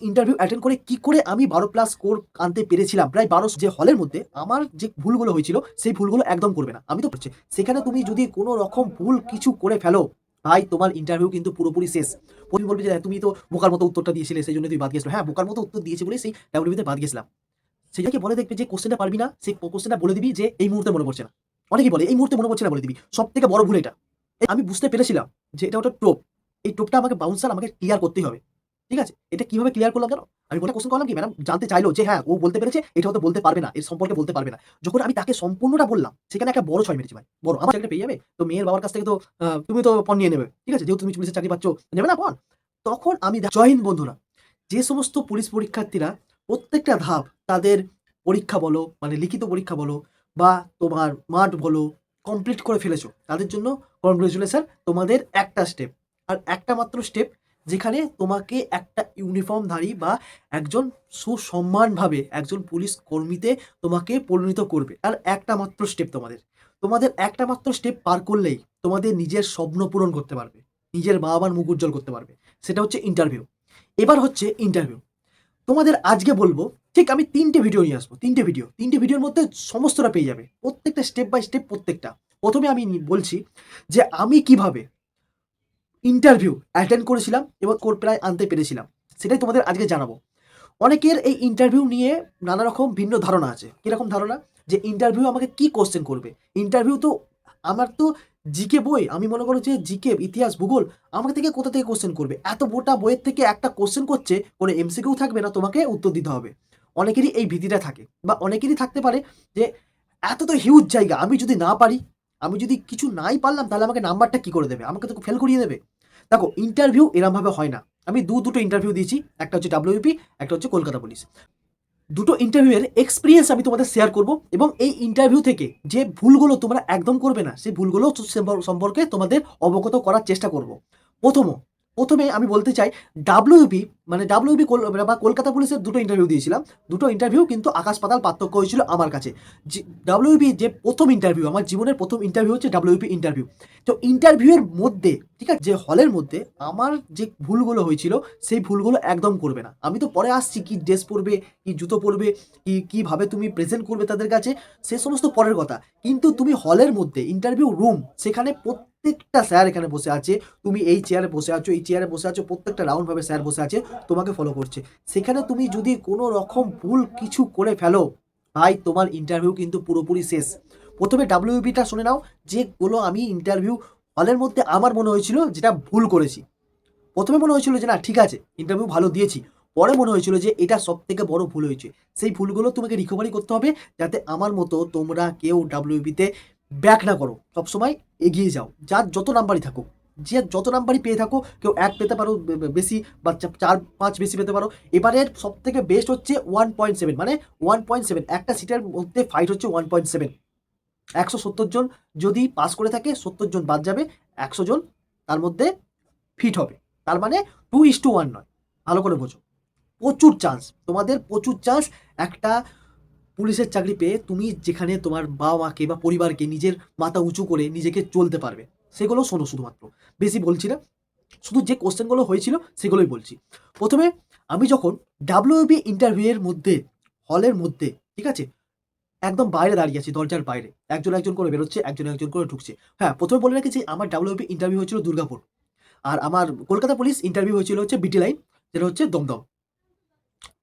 Interview attend করে কি করে আমি 12+ স্কোর আনতে পেরেছিলাম, প্রায় 12 যে হলের মধ্যে আমার যে ভুলগুলো হয়েছিল সেই ভুলগুলো একদম করবে না। আমি তো করছি। সেখানে তুমি যদি কোনো রকম ভুল কিছু করে ফেলো, ভাই তোমার ইন্টারভিউ কিন্তু পুরোপুরি শেষ। তুমি বলবে যে, "তুমি তো বোকার মতো উত্তরটা দিয়েছিলে সেজন্য তুই বাদ গেছিলি।" হ্যাঁ, বোকার মতো উত্তর দিয়েছি বলেই সেই ডাব্লিউবিতে বাদ গেছিলাম। সেটাকে বলে দেখবে যে কোয়েশ্চেনটা পারবি না, সেই কোয়েশ্চেনটা বলে দিবি যে এই মুহূর্তে মনে পড়ছে না। অনেকেই বলে এই মুহূর্তে মনে পড়ছে না বলে দিবি। সবথেকে বড় ভুল এটা। আমি বুঝতে পেরেছিলাম যে এটা ওটা টোপ। এই টোপটা আমাকে বাউন্সার আমাকে ক্লিয়ার করতেই হবে। ঠিক আছে? এটা কিভাবে ক্লিয়ার করলাম জানো? আমি বলে কোয়েশ্চেন করলাম কি ম্যাডাম জানতে চাইলো যে হ্যাঁ, ও বলতে পেরেছে এটা হয়তো বলতে পারবে না। এর সম্পর্কে বলতে পারবে না। যখন আমি তাকে সম্পূর্ণটা বললাম, সেখানে একটা বড় ছয় মেরেছি ভাই। বড়। আমার চাকরিটা পেয়ে যাবে। তো মেয়ের বাবার কাছ থেকে তো তুমি তো পণ নিয়ে নেবে। ঠিক আছে? যেহেতু তুমি পুলিশের চাকরি পাচ্ছ, নেবে না পণ? তখন আমি জয় হিন্দ বন্ধুরা। যে সমস্ত পুলিশ পরীক্ষার্থীরা প্রত্যেকটা ধাপ তাদের পরীক্ষা বলো, মানে লিখিত পরীক্ষা বলো বা তোমার মাঠ বলো, কমপ্লিট করে ফেলেছো। তাদের জন্য কনগ্রাচুলেশন। তোমাদের একটা স্টেপ। আর একটা মাত্র স্টেপ যেখানে তোমাকে একটা ইউনিফর্মধারী বা একজন সুসম্মানভাবে একজন পুলিশ কর্মীতে তোমাকে পরিণত করবে। আর একটা মাত্র স্টেপ তোমাদের। তোমাদের একটা মাত্র স্টেপ পার করলেই তোমাদের নিজের স্বপ্ন পূরণ করতে পারবে। নিজের মা-বাবার মুখ উজ্জ্বল করতে পারবে। সেটা হচ্ছে ইন্টারভিউ। এবার হচ্ছে ইন্টারভিউ। তোমাদের আজকে বলবো, ঠিক আমি ৩ টে ভিডিও নিয়ে আসবো। ৩ টে ভিডিও। ৩ টে ভিডিওর মধ্যে সমস্তটা পেয়ে যাবে। প্রত্যেকটা স্টেপ বাই স্টেপ প্রত্যেকটা। ১ম এ আমি বলছি যে আমি কিভাবে ইন্টারভিউ অ্যাটেন্ড করেছিলাম এবং স্কোর প্রায় আনতে পেরেছিলাম। সেটাই তোমাদের আজকে জানাবো। অনেকের এই ইন্টারভিউ নিয়ে নানা রকম ভিন্ন ধারণা আছে। কিরকম ধারণা? যে ইন্টারভিউ আমাকে কি কোয়েশ্চেন করবে? ইন্টারভিউ তো আমার তো জিকে বই। আমি মনে করো যে জিকে, ইতিহাস, ভূগোল আমার থেকে কোথা থেকে কোয়েশ্চেন করবে? এত মোটা বইয়ের থেকে একটা কোয়েশ্চেন করছে, কোনো এমসিকিউ থাকবে না, তোমাকে উত্তর দিতে হবে। অনেকেরই এই ভীতিটা থাকে বা অনেকেরই থাকতে পারে যে এত তো হিউজ জায়গা, আমি যদি না পারি, আমি যদি কিছু নাই পারলাম তাহলে আমাকে নাম্বারটা কি করে দেবে? আমাকে তো ফেল করিয়ে দেবে। দেখো ইন্টারভিউ এরমভাবে হয় না। আমি দুটো ইন্টারভিউ দিয়েছি। একটা হচ্ছে ডাব্লিউবিপি, একটা হচ্ছে কলকাতা পুলিশ। দুটো ইন্টারভিউ এর এক্সপেরিয়েন্স আমি তোমাদের শেয়ার করব এবং এই ইন্টারভিউ থেকে যে ভুলগুলো তোমরা একদম করবে না, সেই ভুলগুলো সম্পর্কে তোমাদের অবগত করার চেষ্টা করব। প্রথম প্রথমে আমি বলতে চাই ডাব্লিউবি মানে ডাব্লিউবি বা কলকাতা পুলিশের দুটো ইন্টারভিউ দিয়েছিলাম। দুটো ইন্টারভিউ কিন্তু আকাশ পাতাল পার্থক্য হয়েছিল আমার কাছে। ডাব্লিউবি যে প্রথম ইন্টারভিউ, আমার জীবনের প্রথম ইন্টারভিউ হচ্ছে ডাব্লিউবি ইন্টারভিউ। তো ইন্টারভিউ এর মধ্যে, ঠিক আছে, যে হলের মধ্যে আমার যে ভুলগুলো হয়েছিল সেই ভুলগুলো একদম করবে না। আমি তো পরে আসছি কি ড্রেস পরবে, কি জুতো পরবে, কিভাবে তুমি প্রেজেন্ট করবে তাদের কাছে, সে সমস্ত পরের কথা। কিন্তু তুমি হলের মধ্যে ইন্টারভিউ রুম, সেখানে প্রত্যেকটা স্যার এখানে বসে আছে। তুমি এই চেয়ারে বসে আছো, এই চেয়ারে বসে আছো, প্রত্যেকটা রাউন্ড ভাবে স্যার বসে আছে, তোমাকে ফলো করছে। সেখানে তুমি যদি কোনো রকম ভুল কিছু করে ফেলো, ভাই তোমার ইন্টারভিউ কিন্তু পুরোপুরি শেষ। প্রথমে ডাব্লিউবিটা শুনে নাও, যেগুলো আমি ইন্টারভিউ হলের মধ্যে আমার মনে হয়েছিল যেটা ভুল করেছি। প্রথমে মনে হয়েছিল যে না ঠিক আছে, ইন্টারভিউ ভালো দিয়েছি। পরে মনে হয়েছিল যে এটা সবথেকে বড় ভুল হয়েছে। সেই ভুলগুলো তোমাকে রিকভারি করতে হবে, যাতে আমার মতো তোমরা কেউ ডাব্লিউবিতে ব্যাক না করো। সবসময় এগিয়ে যাও। যার যত নাম্বারই থাকুক, যে যত নাম্বারই পেয়ে থাকো, কেউ ১ পেতে পারো বেশি বা ৪-৫ বেশি পেতে পারো। এবারের সবথেকে বেস্ট হচ্ছে 1.7, মানে 1.7 একটা সিটের মধ্যে ফাইট হচ্ছে 1.7। ১৭০ জন যদি পাস করে থাকে, ৭০ জন বাদ যাবে, ১০০ জন তার মধ্যে ফিট হবে। তার মানে 2:1 নয়। ভালো করে বোঝো। প্রচুর চান্স। তোমাদের প্রচুর চান্স একটা পুলিশের চাকরি পেয়ে তুমি যেখানে তোমার বাবা-মাকে বা পরিবারকে নিজের মাথা উঁচু করে নিজেকে চলতে পারবে। সেগুলো শোনো শুধুমাত্র। বেশি বলছি না। শুধু যে কোয়েশ্চেন গুলো হয়েছিল সেগুলোই বলছি। ১ম এ আমি যখন ডাব্লিউবি ইন্টারভিউ এর মধ্যে, হলের মধ্যে, ঠিক আছে? একদম বাইরে দাঁড়িয়ে আছি, দরজার বাইরে। একজন, একজন করে বেরোচ্ছে, একজন, একজন করে ঢুকছে। হ্যাঁ, ১ম এ বলে রাখি যে আমার ডাব্লিউবি ইন্টারভিউ হয়েছিল দুর্গাপুর। আর আমার কলকাতা পুলিশ ইন্টারভিউ হয়েছিল হচ্ছে বিটি লাইন, যেটা হচ্ছে দমদম।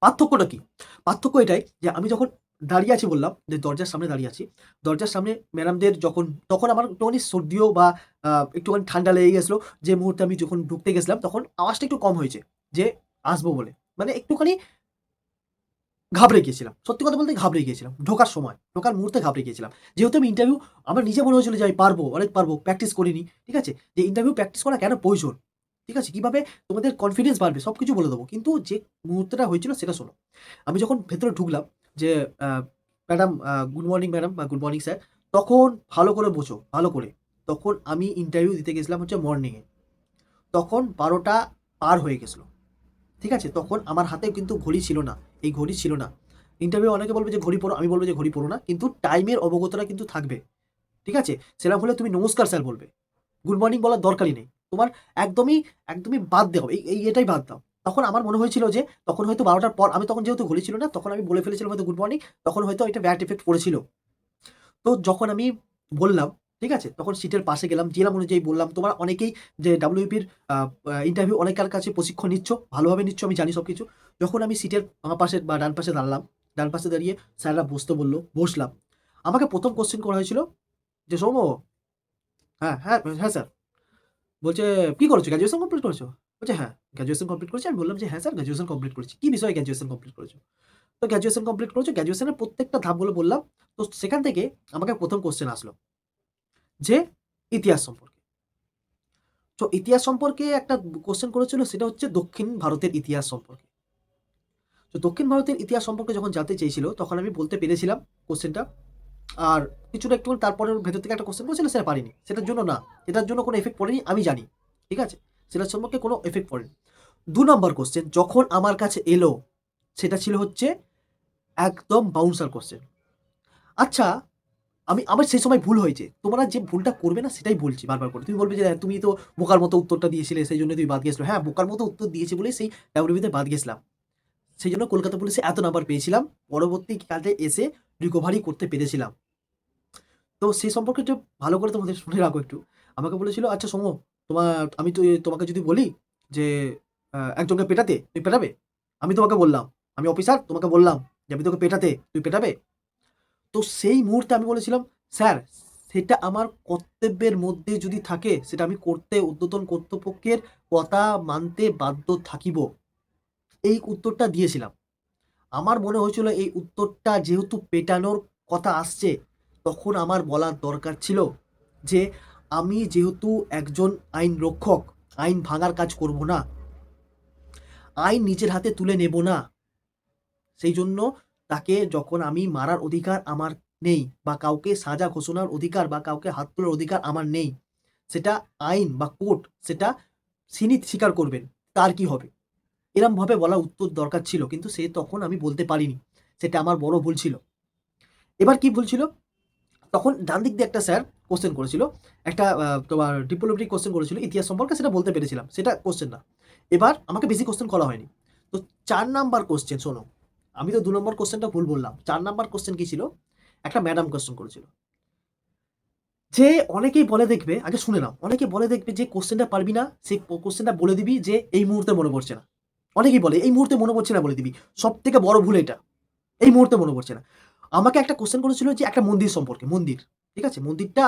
পার্থক্যটা কি? পার্থক্য এটাই যে আমি যখন দাঁড়িয়ে আছি, বললাম যে দরজার সামনে দাঁড়িয়ে আছি। দরজার সামনে ম্যাডামদের যখন, তখন আমার একটুখানি সর্দিও বা একটুখানি ঠান্ডা লেগে গেছিল। যে মুহূর্তে আমি যখন ঢুকতে গেছিলাম তখন আওয়াজটা একটু কম হয়েছে যে আসবো বলে। মানে একটুখানি ঘাবড়ে গিয়েছিলাম। সত্যি কথা বলতে ঘাবড়ে গিয়েছিলাম। ঢোকার সময়, ঢোকার মুহূর্তে ঘাবড়ে গিয়েছিলাম। যেহেতু আমি ইন্টারভিউ, আমার নিজে মনে হয়েছিল যে আমি পারবো, অনেক পারবো। প্র্যাকটিস করিনি। ঠিক আছে? যে ইন্টারভিউ প্র্যাকটিস করা কেন প্রয়োজন? ঠিক আছে? কিভাবে তোমাদের কনফিডেন্স বাড়বে সবকিছু বলে দেবো। কিন্তু যে মুহূর্তটা হয়েছিল সেটা শোনো। আমি যখন ভেতরে ঢুকলাম যে আ ম্যাডাম গুড মর্নিং ম্যাডাম বা গুড মর্নিং স্যার। তখন ভালো করে বোঝো, ভালো করে। তখন আমি ইন্টারভিউ দিতে গেছিলাম হচ্ছে মর্নিং এ। তখন ১২টা পার হয়ে গেছিল। ঠিক আছে? তখন আমার হাতে কিন্তু ঘড়ি ছিল না। এই ঘড়ি ছিল না। ইন্টারভিউ অনেকে বলবে যে ঘড়ি পড়ো, আমি বলব যে ঘড়ি পড়ো না। কিন্তু টাইমের অবগতটা কিন্তু থাকবে। ঠিক আছে? সেরকম হলে তুমি নমস্কার স্যার বলবে। গুড মর্নিং বলার দরকারই নেই। তোমার একদমই, একদমই বাদ দেওয়া হবে। এটাই বাদ দাও। তখন আমার মনে হয়েছিল যে তখন হয়তো 12টার পর, আমি তখন যেহেতু ঘড়ি ছিল না, তখন আমি বলে ফেলেছিলাম হয়তো গুড মর্নিং, তখন হয়তো এটা ব্যাড ইফেক্ট পড়েছিল। তো যখন আমি বললাম, ঠিক আছে? তখন সিটের পাশে গেলাম, জেলাম অনুযায়ী বললাম, তোমরা অনেকেই যে WFP-র আ আ ইন্টারভিউ অনেকের কাছে প্রশিক্ষণ নিচ্ছ, ভালোভাবে নিচ্ছ, আমি জানি সবকিছু। যখন আমি সিটের বাঁ পাশে বা ডান পাশে দাঁড়ালাম, ডান পাশে দাঁড়িয়ে স্যাররা বসতে বলল, বসলাম। আমাকে ১ম কোয়েশ্চেন করা হয়েছিল যে, "সৌম্য।" "হ্যাঁ স্যার।" বলছে, "কি করেছো? গ্র্যাজুয়েশন কমপ্লিট করেছো?" বলছে, "হ্যাঁ, গ্র্যাজুয়েশন কমপ্লিট করেছি।" আমি বললাম যে, "হ্যাঁ স্যার, গ্র্যাজুয়েশন কমপ্লিট করেছি।" "কি বিষয়ে গ্র্যাজুয়েশন কমপ্লিট করেছো?" তো গ্র্যাজুয়েশন কমপ্লিট করেছো, গ্র্যাজুয়েশনের প্রত্যেকটা ধাপগুলো বললাম। তো সেখান থেকে আমাকে ১ম কোয়েশ্চেন আসলো যে, ইতিহাস সম্পর্কে। তো ইতিহাস সম্পর্কে একটা কোয়েশ্চেন করেছিল, সেটা হচ্ছে দক্ষিণ ভারতের ইতিহাস সম্পর্কে। তো দক্ষিণ ভারতের ইতিহাস সম্পর্কে যখন জানতে চেয়েছিল, তখন আমি বলতে পেরেছিলাম কোয়েশ্চেনটা। আর কিছুটা একটুখানি তারপরে ওর ভেতর থেকে একটা কোয়েশ্চেন করেছিল, সেটা পারিনি। সেটার জন্য না, এটার জন্য কোনো ইফেক্ট পড়েনি, আমি জানি। ঠিক আছে? সেটার সম্পর্কে কোনো ইফেক্ট পড়েনি। ২ নাম্বার কোয়েশ্চেন যখন আমার কাছে এলো, সেটা ছিল হচ্ছে একদম বাউন্সার কোয়েশ্চেন। আচ্ছা, আমার সেই সময় ভুল হয়েছে। তোমরা যে ভুলটা করবে না সেটাই বলছি বারবার করে। তুমি বলবে যে, "তুমি তো বোকার মতো উত্তরটা দিয়েছিলে, সেইজন্য তুমি বাদ গেছিল।" হ্যাঁ, বোকার মতো উত্তর দিয়েছি বলেই সেই WBতে বাদ গেছিলাম। সেইজন্য কলকাতা পুলিশে এত নাম্বার পেয়েছিলাম। পরবর্তী কালে এসে রিকভারি করতে পেরেছিলাম। তো সেই সম্পর্কে একটু ভালো করে তোমাদের শুনে রাখো একটু। আমাকে বলেছিল, "আচ্ছা সৌম্য, তোমার আমি তো তোমাকে যদি বলি যে একজনকে পেটাতে, তুমি পেটাবে?" আমি তোমাকে বললাম, আমি অফিসার, তোমাকে বললাম যে, "আমি তোকে পেটাতে, তুই পেটাবে?" তো সেই মুহূর্তে আমি বলেছিলাম, "স্যার, সেটা আমার কর্তব্যের মধ্যে যদি থাকে, সেটা আমি করতে ঊর্ধ্বতন কর্তৃপক্ষের কথা মানতে বাধ্য থাকিব।" এই উত্তরটা দিয়েছিলাম। আমার মনে হয়েছিল এই উত্তরটা যেহেতু পেটানোর কথা আসছে, তখন আমার বলার দরকার ছিল যে, আমি যেহেতু একজন আইন রক্ষক, আইন ভাঙার কাজ করব না। আইন নিজের হাতে তুলে নেব না। সেইজন্য তাকে যখন আমি মারার অধিকার আমার নেই, বা কাউকে সাজা ঘোষণার অধিকার বা কাউকে হাত তোলার অধিকার আমার নেই। সেটা আইন বা কোর্ট সেটা তিনি স্বীকার করবেন। তার কি হবে? এরমভাবে বলা উত্তর দরকার ছিল। কিন্তু সে তখন আমি বলতে পারিনি। সেটা আমার বড় ভুল ছিল। এবার কি ভুল ছিল? তখন ডান দিক দিয়ে একটা স্যার কোয়েশ্চেন করেছিল। একটা তোমার ডিপ্লোমেটিক কোয়েশ্চেন করেছিল ইতিহাস সম্পর্কে, সেটা বলতে পেরেছিলাম। সেটা কোয়েশ্চেন না। এবার আমাকে বেশি কোয়েশ্চেন করা হয়নি। তো ৪ নাম্বার কোয়েশ্চেন শোনো। আমি তো ২ নম্বর কোয়েশ্চেনটা ভুল বললাম। ৪ নাম্বার কোয়েশ্চেন কি ছিল? একটা ম্যাডাম কোয়েশ্চেন করেছিল। যে অনেকেই বলে দেখবে, আগে শুনে নাও। অনেকে বলে দেখবে যে কোয়েশ্চেনটা পারবি না, সেই কোয়েশ্চেনটা বলে দিবি যে এই মুহূর্তে মনে পড়ছে না। অনেকেই বলে এই মুহূর্তে মনে পড়ছে না বলে দিবি। সবথেকে বড় ভুল এটা। এই মুহূর্তে মনে পড়ছে না। আমাকে একটা কোয়েশ্চেন করেছিল যে একটা মন্দির সম্পর্কে, মন্দির। ঠিক আছে? মন্দিরটা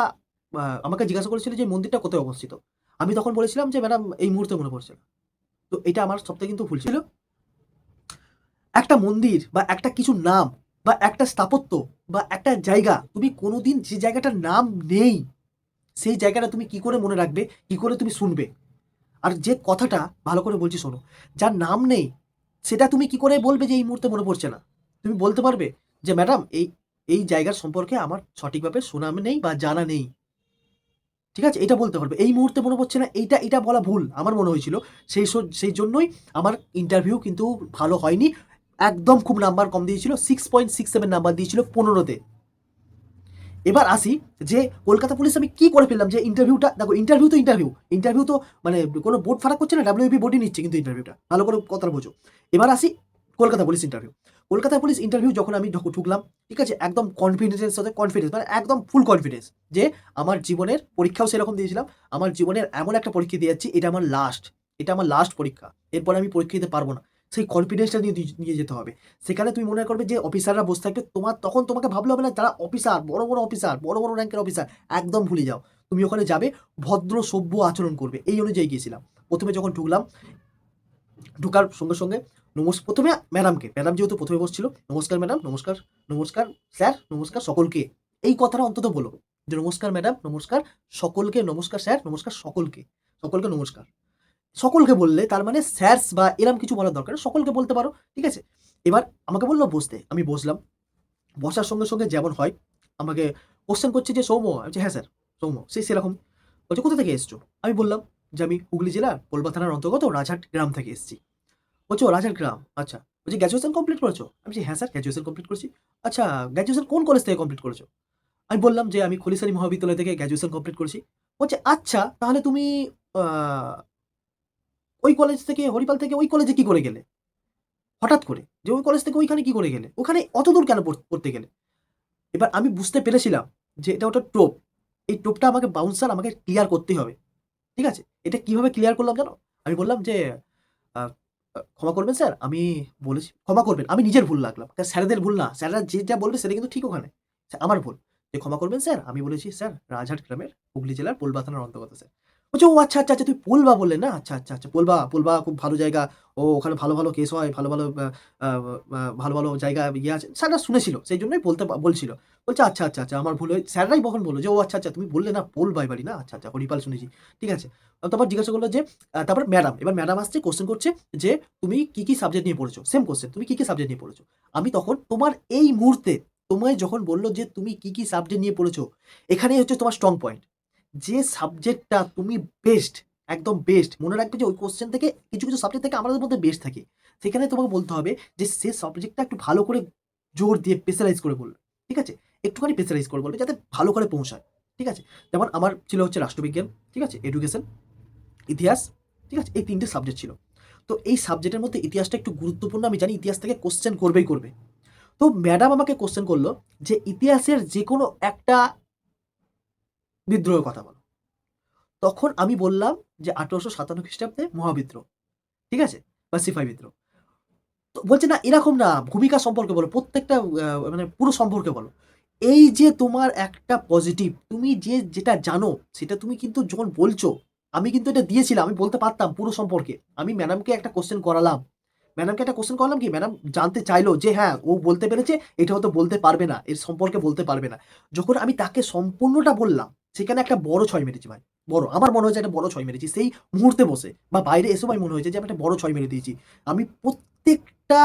আমাকে জিজ্ঞাসা করেছিল যে মন্দিরটা কোথায় অবস্থিত? আমি তখন বলেছিলাম যে, "ম্যাডাম এই মুহূর্তে মনে পড়ছে না।" তো এটা আমার সবথেকে কিন্তু ভুল ছিল। একটা মন্দির বা একটা কিছুর নাম বা একটা স্থাপত্য বা একটা জায়গা, তুমি কোনদিন যে জায়গাটার নাম নেই, সেই জায়গাটা তুমি কি করে মনে রাখবে? কি করে তুমি শুনবে? আর যে কথাটা ভালো করে বলছি শোনো, যার নাম নেই, সেটা তুমি কি করে বলবে যে এই মুহূর্তে মনে পড়ছে না? তুমি বলতে পারবে যে, "ম্যাডাম এই জায়গার সম্পর্কে আমার সঠিকভাবে শোনা নেই বা জানা নেই।" ঠিক আছে? এটা বলতে পারবে। এই মুহূর্তে মনে পড়ছে না, এইটা বলা ভুল। আমার মনে হয়েছিল। সেইজন্যই আমার ইন্টারভিউ কিন্তু ভালো হয়নি। একদম খুব নাম্বার কম দিয়েছিল। 6.67 নাম্বার দিয়েছিল 15 তে। এবার আসি যে কলকাতা পুলিশ আমি কি করে ফেললাম যে ইন্টারভিউটা, দেখো ইন্টারভিউ তো ইন্টারভিউ। ইন্টারভিউ তো মানে কোনো বোর্ড ফারাক করছে না, WBP বোর্ডই নিচ্ছে কিন্তু ইন্টারভিউটা। ভালো করে কথাটা বোঝো। এবার আসি Kolkata police interview. Kolkata police interview যখন আমি ঢুকলাম, ঠিক আছে? একদম কনফিডেন্স এর সাথে, কনফিডেন্স মানে একদম ফুল কনফিডেন্স যে আমার জীবনের পরীক্ষাও সেরকম দিয়েছিলাম। আমার জীবনের এমন একটা পরীক্ষা দিয়ে যাচ্ছি, এটা আমার লাস্ট। এটা আমার লাস্ট পরীক্ষা। এরপরে আমি পরীক্ষা দিতে পারব না। সেই কনফিডেন্সটা নিয়ে যেতে হবে। সেখানে তুমি মনে করবে যে অফিসাররা বসে থাকবে, তখন তোমাকে ভাবলে হবে না যারা অফিসার, বড় অফিসার, বড় র্যাংকের অফিসার, একদম ভুলে যাও। তুমি ওখানে যাবে, ভদ্র সভ্য আচরণ করবে। এই অনুযায়ী গিয়েছিলাম। ১ম এ যখন ঢুকলাম, ঢোকার সঙ্গে ১ম এ ম্যাডাম যেহেতু ১ম এ বসছিল, "নমস্কার ম্যাডাম, নমস্কার, নমস্কার স্যার, নমস্কার সকলকে।" এই কথাটা অন্তত বলো যে, "নমস্কার ম্যাডাম, নমস্কার সকলকে, নমস্কার স্যার, নমস্কার সকলকে। সকলকে নমস্কার।" সকলকে বললে তার মানে স্যারস বা এরম কিছু বলার দরকার নেই। সকলকে বলতে পারো। ঠিক আছে? এবার আমাকে বলল বসতে। আমি বসলাম। বসার সঙ্গে যেমন হয়, আমাকে কোয়েশ্চেন করছে যে, "সৌম্য?" আমি বলছি, "হ্যাঁ স্যার, সৌম্য।" সেরকম। বলছে, "কোথা থেকে এসছো?" আমি বললাম যে, "আমি হুগলি জেলার কলবা থানার অন্তর্গত রাজহাট গ্রাম থেকে এসেছি।" বলছে, "ও রাজহাট গ্রাম। আচ্ছা।" বলছে, "গ্র্যাজুয়েশন কমপ্লিট করেছো?" আমি বলছি, "হ্যাঁ স্যার, গ্র্যাজুয়েশন কমপ্লিট করেছি।" "আচ্ছা, গ্র্যাজুয়েশন কোন কলেজ থেকে কমপ্লিট করেছো?" আমি বললাম যে, "আমি খলিশানী মহাবিদ্যালয় থেকে গ্র্যাজুয়েশন কমপ্লিট করেছি।" বলছে, "আচ্ছা, তাহলে তুমি আ ওই কলেজ থেকে হরিপাল থেকে ওই কলেজে কি করে গেলে? হঠাৎ করে যে ওই কলেজ থেকে ওইখানে কি করে গেলে? ওখানে অতদূর কেন পড়তে গেলে? এবার আমি বুঝতে পেরেছিলাম যে এটা ওটা টোপ। এই টোপটা আমাকে বাউন্সার আমাকে ক্লিয়ার করতেই হবে। ঠিক আছে? এটা কিভাবে ক্লিয়ার করলাম জানো? আমি বললাম যে, আ আ "ক্ষমা করবেন স্যার, আমি বলেছি ক্ষমা করবেন।" আমি নিজের ভুল লাগলাম। স্যারেদের ভুল না। স্যাররা যেটা বলবে সেটা কিন্তু ঠিক ওখানে। আমার ভুল। যে, "ক্ষমা করবেন স্যার, আমি বলেছি স্যার রাজহাট গ্রামের হুগলি জেলার পোলবা থানার অন্তর্গত স্যার।" বলছে, "ও আচ্ছা, আচ্ছা, আচ্ছা তুমি পোলবা বললে না? আচ্ছা, আচ্ছা, আচ্ছা পোলবা, পোলবা খুব ভালো জায়গা। ও ওখানে ভালো, ভালো কেস হয়, ভালো, ভালো আ ভালো, ভালো জায়গা ইয়ে আছে।" স্যাররা শুনেছিল। সেইজন্যই বলছিল। বলছে, "আচ্ছা, আচ্ছা, আচ্ছা আমার ভুল স্যাররাই তখন বলল যে, "ও আচ্ছা, আচ্ছা তুমি বললে না পোলবাই বাড়ি না? আচ্ছা, আচ্ছা হরিপাল শুনেছি। ঠিক আছে।" তারপর জিজ্ঞাসা করল যে তারপর ম্যাডাম, এবার ম্যাডাম আসছে কোয়েশ্চেন করছে যে, "তুমি কি, কি সাবজেক্ট নিয়ে পড়েছো?" সেম কোয়েশ্চেন, "তুমি কি, কি সাবজেক্ট নিয়ে পড়েছো?" আমি তখন তোমার এই মুহূর্তে তোমায় যখন বলল যে, "তুমি কি, কি সাবজেক্ট নিয়ে পড়েছো?" এখানেই হচ্ছে তোমার স্ট্রং পয়েন্ট। যে সাবজেক্টটা তুমি বেস্ট, একদম বেস্ট। মনে রাখবে যে ওই কোয়েশ্চেন থেকে কিছু, কিছু সাবজেক্ট থেকে আমাদের মধ্যে বেস্ট থাকে। সেখানে তোমাকে বলতে হবে যে সে সাবজেক্টটা একটু ভালো করে জোর দিয়ে প্রেশারাইজ করে বলবে। ঠিক আছে? একটুখানি প্রেশারাইজ করে বলবে যাতে ভালো করে পৌঁছায়। ঠিক আছে? যেমন আমার ছিল হচ্ছে রাষ্ট্রবিজ্ঞান, ঠিক আছে? এডুকেশন, ইতিহাস, ঠিক আছে? এই ৩ টে সাবজেক্ট ছিল। তো এই সাবজেক্টের মধ্যে ইতিহাসটা একটু গুরুত্বপূর্ণ। আমি জানি ইতিহাস থেকে কোয়েশ্চেন করবেই করবে। তো ম্যাডাম আমাকে কোয়েশ্চেন করল যে, "ইতিহাসের যেকোনো একটা বিদ্রোহের কথা বলো।" তখন আমি বললাম যে ১৮৫৭ খ্রিস্টাব্দে মহাবিদ্রোহ। ঠিক আছে? বা সিপাহি বিদ্রোহ। তো বলছে, "না এরকম না, ভূমিকা সম্পর্কে বলো। প্রত্যেকটা মানে পুরো সম্পর্কে বলো।" এই যে তোমার একটা পজিটিভ, তুমি যেটা জানো সেটা তুমি কিন্তু যখন বলছো, আমি কিন্তু এটা দিয়েছিলাম। আমি বলতে পারতাম পুরো সম্পর্কে। আমি ম্যাডামকে একটা কোয়েশ্চেন করালাম। ম্যাডামকে একটা কোয়েশ্চেন করালাম কি ম্যাডাম জানতে চাইলো যে হ্যাঁ, ও বলতে পেরেছে, এটা হয়তো বলতে পারবে না। এর সম্পর্কে বলতে পারবে না। যখন আমি তাকে সম্পূর্ণটা বললাম, সেখানে একটা বড় ৬ মেরেছি ভাই। বড়। আমার মনে হয়েছে একটা বড় ৬ মেরেছি। সেই মুহূর্তে বসে বা বাইরে এসেও আমার মনে হয়েছে যে আমি একটা বড় ৬ মেরে দিয়েছি। আমি প্রত্যেকটা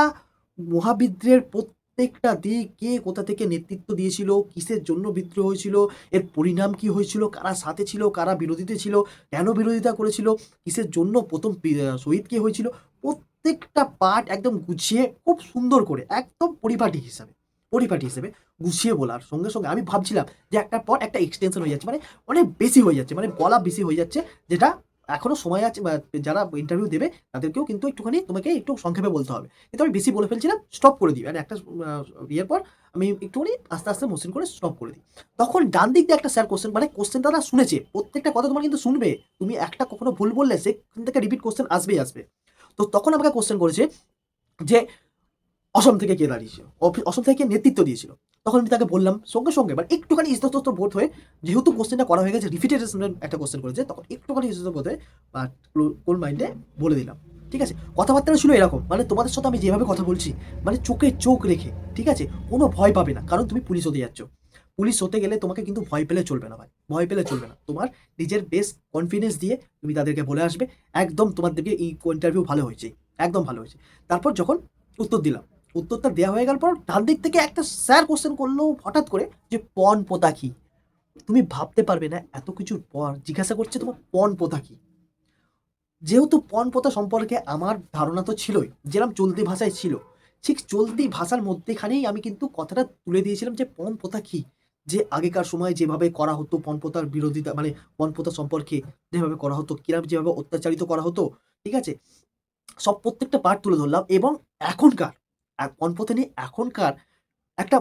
মহাবিদ্রোহের প্রত্যেকটা দিক কে কোথা থেকে নেতৃত্ব দিয়েছিল, কিসের জন্য বিদ্রোহ হয়েছিল, এর পরিণাম কি হয়েছিল, কারা সাথে ছিল, কারা বিরোধীতে ছিল, কেন বিরোধিতা করেছিল, কিসের জন্য ১ম শহীদ কে হয়েছিল, প্রত্যেকটা পার্ট একদম গুছিয়ে খুব সুন্দর করে একদম পরিপাটি হিসেবে গুছিয়ে বলার সঙ্গে, সঙ্গে আমি ভাবছিলাম যে একটার পর একটা এক্সটেনশন হয়ে যাচ্ছে। মানে অনেক বেশি হয়ে যাচ্ছে। মানে বলা বেশি হয়ে যাচ্ছে যেটা এখনো সময় আছে বা যারা ইন্টারভিউ দেবে তাদেরকেও কিন্তু একটুখানি তোমাকে একটু সংক্ষেপে বলতে হবে। কিন্তু আমি বেশি বলে ফেলছিলাম, স্টপ করে দিই। মানে একটা আ ইয়ের পর আমি একটুখানি আস্তে, আস্তে মসৃণ করে স্টপ করে দিই। তখন ডান দিক দিয়ে একটা স্যার কোয়েশ্চেন মানে কোয়েশ্চেন তারা শুনেছে। প্রত্যেকটা কথা তোমার কিন্তু শুনবে। তুমি একটা কখনো ভুল বললে সেখান থেকে রিপিট কোয়েশ্চেন আসবেই আসবে। তো তখন আমাকে কোয়েশ্চেন করেছে যে, "অসম থেকে কে দাঁড়িয়েছিল? অসম থেকে কে নেতৃত্ব দিয়েছিল?" তখন আমি তাকে বললাম সঙ্গে, সঙ্গে মানে একটুখানি ইতস্তত বোধ হয়ে যেহেতু কোয়েশ্চেনটা করা হয়ে গেছে রিপিটেশন এর একটা কোয়েশ্চেন করেছে তখন একটুখানি ইতস্তত বোধ হয়ে আ কুল মাইন্ডে বলে দিলাম। ঠিক আছে? কথাবার্তাটা ছিল এরকম মানে তোমাদের সাথে আমি যেভাবে কথা বলছি মানে চোখে চোখ রেখে, ঠিক আছে? কোনো ভয় পাবে না। কারণ তুমি পুলিশ হতে যাচ্ছ। পুলিশ হতে গেলে তোমাকে কিন্তু ভয় পেলে চলবে না ভাই। ভয় পেলে চলবে না। তোমার নিজের বেস্ট কনফিডেন্স দিয়ে তুমি তাদেরকে বলে আসবে, একদম তোমার দেখবে এই ইন্টারভিউ ভালো হয়েছে। একদম ভালো হয়েছে। তারপর যখন উত্তর দিলাম। উত্তরটা দেয়া হয়ে গেল পর ডান দিক থেকে একটা স্যার কোয়েশ্চেন করল হঠাৎ করে যে, "পণ প্রথা কি?" তুমি ভাবতে পারবে না এত কিছুর পর জিজ্ঞাসা করছে তোমার পণ প্রথা কি? যেহেতু পণ প্রথা সম্পর্কে আমার ধারণা তো ছিলই, যেরকম চলতি ভাষায় ছিল। ঠিক চলতি ভাষার মধ্যেখানেই আমি কিন্তু কথাটা তুলে দিয়েছিলাম যে পণ প্রথা কি? যে আগেকার সময়ে যেভাবে করা হতো পণ প্রথার বিরোধিতা মানে পণ প্রথা সম্পর্কে যেভাবে করা হতো, কিরকম যেভাবে অত্যাচারিত করা হতো, ঠিক আছে? সব প্রত্যেকটা পার্ট তুলে ধরলাম এবং এখনকার পণ প্রথা নিয়ে এখনকার একটা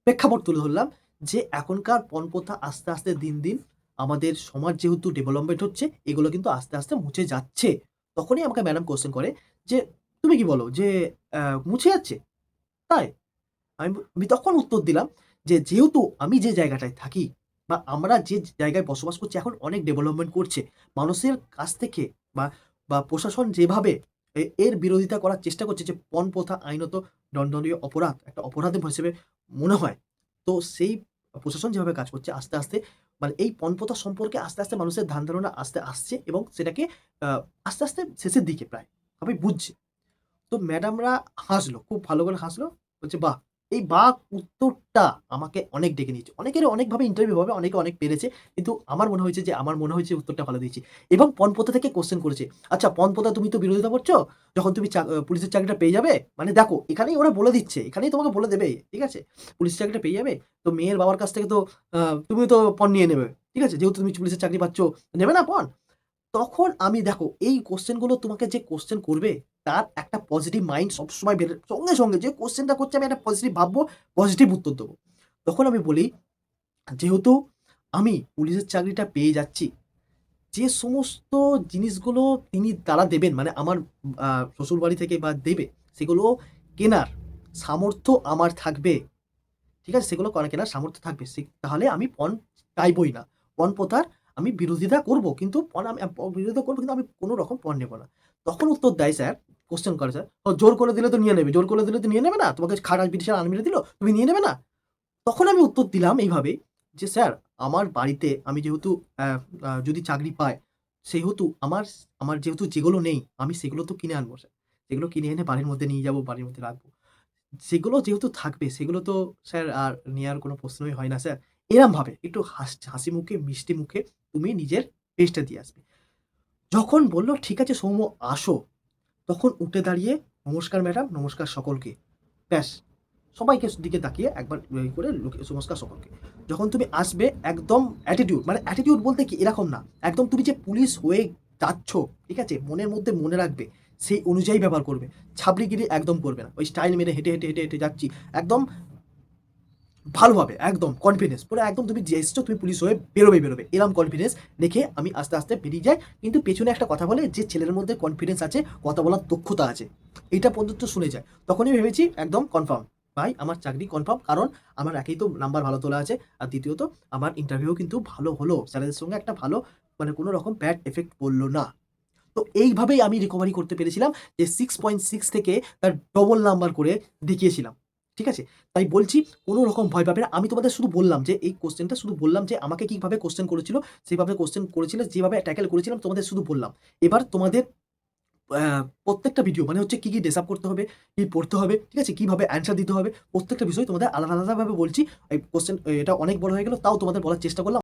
প্রেক্ষাপট তুলে ধরলাম যে এখনকার পণপ্রথা আস্তে, আস্তে দিন, দিন আমাদের সমাজ যেহেতু ডেভেলপমেন্ট হচ্ছে, এগুলো কিন্তু আস্তে, আস্তে মুছে যাচ্ছে। তখনই আমাকে ম্যাডাম কোয়েশ্চেন করে যে, "তুমি কি বলো যে মুছে যাচ্ছে?" তাই? আমি তখন উত্তর দিলাম যে, "যেহেতু আমি যে জায়গাটায় থাকি বা আমরা যে জায়গায় বসবাস করছি এখন অনেক ডেভেলপমেন্ট করছে। মানুষের কাছ থেকে বা প্রশাসন যেভাবে এর বিরোধিতা করার চেষ্টা করছে যে পণ প্রথা আইনত দণ্ডনীয় অপরাধ, একটা অপরাধ হিসেবে মনে হয়। তো সেই প্রশাসন যেভাবে কাজ করছে আস্তে, আস্তে মানে এই পণ প্রথা সম্পর্কে আস্তে, আস্তে মানুষের ধ্যান ধারণা আসছে এবং সেটাকে আ আস্তে, আস্তে শেষের দিকে প্রায় সবাই বুঝছে। তো ম্যাডামরা হাসলো। খুব ভালো করে হাসলো। বলছে, "বাহ!" এই বাহ! উত্তরটা আমাকে অনেক ডেকে নিয়েছে। অনেকের অনেকভাবে ইন্টারভিউ হবে, অনেকে অনেক পেরেছে। কিন্তু আমার মনে হয়েছে উত্তরটা ভালো দিয়েছি। এবং পণপ্রথা থেকে কোয়েশ্চেন করেছে। "আচ্ছা পণপ্রথা তুমি তো বিরোধিতা করছো, যখন তুমি পুলিশের চাকরিটা পেয়ে যাবে" মানে দেখো এখানেই ওরা বলে দিচ্ছে। এখানেই তোমাকে বলে দেবে। ঠিক আছে? পুলিশের চাকরিটা পেয়ে যাবে। তো মেয়ের বাবার কাছ থেকে তো আ তুমিও তো পণ নিয়ে নেবে। ঠিক আছে? যেহেতু তুমি পুলিশের চাকরি পাচ্ছ, নেবে না পণ? তখন আমি দেখো এই কোশ্চেনগুলো তোমাকে যে কোশ্চেন করবে তার একটা পজিটিভ মাইন্ড সবসময় সঙ্গে সঙ্গে যে কোশ্চেনটা করছে আমি একটা পজিটিভ ভাববো, পজিটিভ উত্তর দেবো। তখন আমি বলি, যেহেতু আমি পুলিশের চাকরিটা পেয়ে যাচ্ছি, যে সমস্ত জিনিসগুলো তারা দেবেন মানে আমার শ্বশুরবাড়ি থেকে বা দেবে, সেগুলো কেনার সামর্থ্য আমার থাকবে। ঠিক আছে? সেগুলো কেনার সামর্থ্য থাকবে। তাহলে আমি পণ চাইবই না। পণ প্রথার আমি বিরোধিতা করব। কিন্তু বিরোধিতা করব, কিন্তু আমি কোন রকম পণ নেব না। তখন উত্তর দেয় স্যার, কোয়েশ্চেন করে স্যার, জোর করে দিলে তো নিয়ে নেবে। জোর করে দিলে তো নিয়ে নেবে না? তোমাকে খাটাস পিটিশে আর্মিরা দিল, তুমি নিয়ে নেবে না?" তখন আমি উত্তর দিলাম এইভাবে যে, "স্যার, আমার বাড়িতে আমি যেহেতু অ্যা আ যদি চাকরি পাই, সেহেতু আমার আমার যেহেতু যেগুলো নেই, আমি সেগুলো তো কিনে আনবো স্যার। সেগুলো কিনে এনে বাড়ির মধ্যে নিয়ে যাবো, বাড়ির মধ্যে রাখবো। সেগুলো যেহেতু থাকবে, সেগুলো তো স্যার আর নেয়ার কোনো প্রশ্নই হয় না স্যার।" এরমভাবে একটু হাসি মুখে, মিষ্টি মুখে তুমি নিজের বেস্টটা দিয়ে আসবে। যখন বলল, "ঠিক আছে সৌম্য, আসো।" তখন উঠে দাঁড়িয়ে, "নমস্কার ম্যাডাম, নমস্কার সকলকে।" ব্যাস। সবাইকে দিকে তাকিয়ে একবার করে নমস্কার সকলকে। যখন তুমি আসবে একদম অ্যাটিটিউড, মানে অ্যাটিটিউড বলতে কি এরকম না। একদম তুমি যে পুলিশ হয়ে যাচ্ছ, ঠিক আছে? মনের মধ্যে মনে রাখবে, সেই অনুযায়ী ব্যবহার করবে। ছাবড়িগিরি একদম করবে না। ওই স্টাইল মেরে হেঁটে যাচ্ছি। একদম ভালোভাবে, একদম কনফিডেন্স পুরো, একদম তুমি যে এসছো তুমি পুলিশ হয়ে বেরোবে। এরকম কনফিডেন্স দেখে আমি আস্তে, আস্তে বেরিয়ে যাই। কিন্তু পেছনে একটা কথা বলে যে ছেলের মধ্যে কনফিডেন্স আছে, কথা বলার দক্ষতা আছে। এটা পর্যন্ত শুনে যায়। তখনই ভেবেছি একদম কনফার্ম। ভাই আমার চাকরি কনফার্ম। কারণ আমার একেই তো নাম্বার ভালো তোলা আছে। আর দ্বিতীয়ত আমার ইন্টারভিউ কিন্তু ভালো হলো। স্যারেদের সঙ্গে একটা ভালো, মানে কোন রকম ব্যাড ইফেক্ট পড়ল না। তো এইভাবেই আমি রিকভারি করতে পেরেছিলাম, যে 6.6 থেকে তার ডবল নাম্বার করে দেখিয়েছিলাম। ঠিক আছে? তাই বলছি, কোনো রকম ভয় পাবে না। আমি তোমাদের শুধু বললাম যে এই কোয়েশ্চেনটা শুধু বললাম যে আমাকে কিভাবে কোয়েশ্চেন করেছিল, সেভাবে কোয়েশ্চেন করেছিল, যেভাবে ট্যাকেল করেছিলাম তোমাদের শুধু বললাম। এবার তোমাদের প্রত্যেকটা ভিডিও মানে হচ্ছে কি ড্রেস আপ করতে হবে, কি পড়তে হবে, ঠিক আছে? কিভাবে অ্যান্সার দিতে হবে, প্রত্যেকটা বিষয় তোমাদের আলাদাভাবে বলছি। এই কোয়েশ্চেন এটা অনেক বড় হয়ে গেল, তাও তোমাদের বলার চেষ্টা করলাম।